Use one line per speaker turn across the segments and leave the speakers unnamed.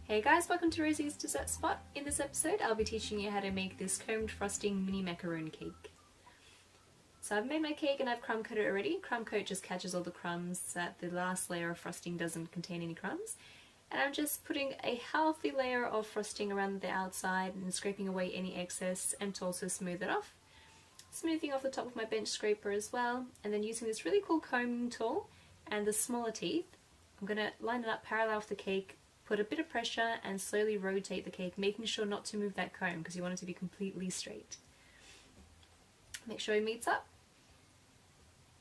Hey guys, welcome to Rosie's Dessert Spot. In this episode I'll be teaching you how to make this combed frosting mini macaroon cake. So I've made my cake and I've crumb coated it already. Crumb coat just catches all the crumbs so that the last layer of frosting doesn't contain any crumbs. And I'm just putting a healthy layer of frosting around the outside and scraping away any excess and to also smooth it off. Smoothing off the top of my bench scraper as well, and then using this really cool combing tool and the smaller teeth, I'm going to line it up parallel with the cake, put a bit of pressure and slowly rotate the cake, making sure not to move that comb because you want it to be completely straight. Make sure it meets up.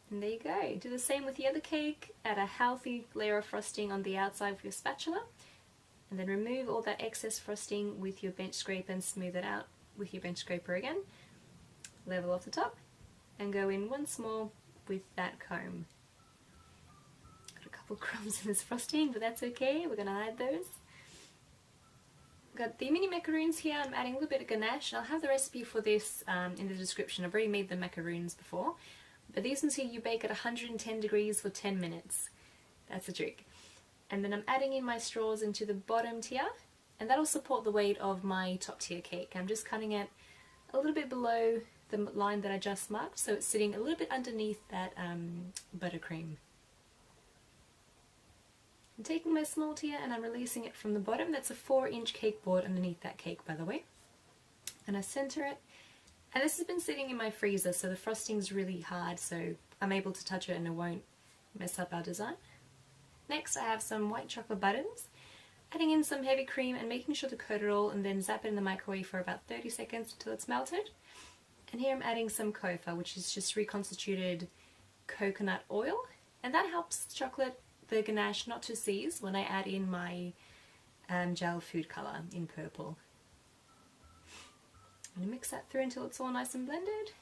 And there you go. Do the same with the other cake. Add a healthy layer of frosting on the outside with your spatula. And then remove all that excess frosting with your bench scraper and smooth it out with your bench scraper again. Level off the top and go in once more with that comb. Got a couple crumbs in this frosting, but that's okay. We're going to hide those. Got the mini macaroons here. I'm adding a little bit of ganache. I'll have the recipe for this in the description. I've already made the macaroons before. But these ones here you bake at 110 degrees for 10 minutes. That's the trick. And then I'm adding in my straws into the bottom tier, and that'll support the weight of my top tier cake. I'm just cutting it a little bit below the line that I just marked, so it's sitting a little bit underneath that buttercream. I'm taking my small tier and I'm releasing it from the bottom. That's a 4-inch cake board underneath that cake, by the way. And I center it. And this has been sitting in my freezer, so the frosting's really hard, so I'm able to touch it and it won't mess up our design. Next I have some white chocolate buttons. Adding in some heavy cream and making sure to coat it all, and then zap it in the microwave for about 30 seconds until it's melted. And here I'm adding some kofa, which is just reconstituted coconut oil, and that helps the ganache not to seize when I add in my gel food colour in purple. I'm going to mix that through until it's all nice and blended,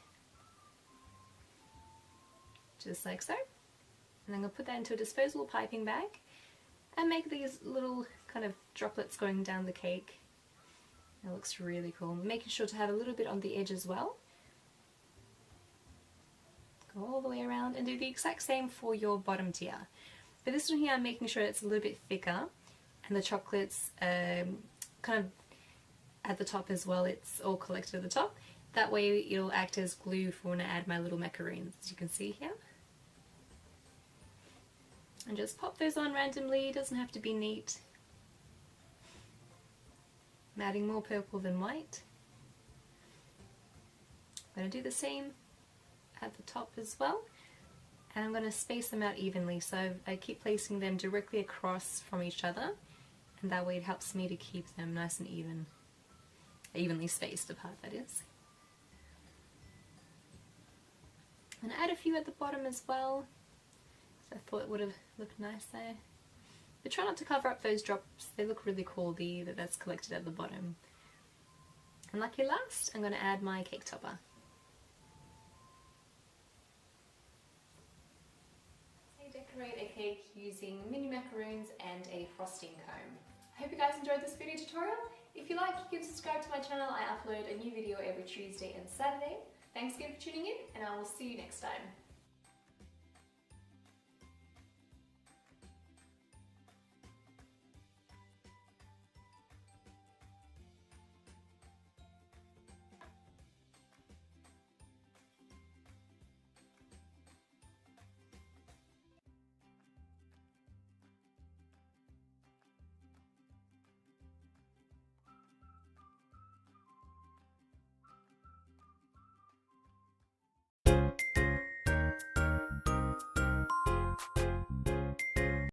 just like so. And I'm going to put that into a disposable piping bag and make these little kind of droplets going down the cake. It looks really cool. Making sure to have a little bit on the edge as well. Go all the way around and do the exact same for your bottom tier. But this one here I'm making sure it's a little bit thicker and the chocolate's kind of at the top as well, it's all collected at the top. That way it'll act as glue for when I add my little macaroons, as you can see here. And just pop those on randomly, it doesn't have to be neat. I'm adding more purple than white. I'm going to do the same at the top as well. And I'm going to space them out evenly, so I keep placing them directly across from each other, and that way it helps me to keep them nice and evenly spaced apart, that is. And add a few at the bottom as well, so I thought it would have looked nice there. But try not to cover up those drops, they look really cool, that's collected at the bottom. And lucky last, I'm going to add my cake topper. I decorate a cake using mini macaroons and a frosting comb. I hope you guys enjoyed this video tutorial. If you like, you can subscribe to my channel. I upload a new video every Tuesday and Saturday. Thanks again for tuning in, and I will see you next time.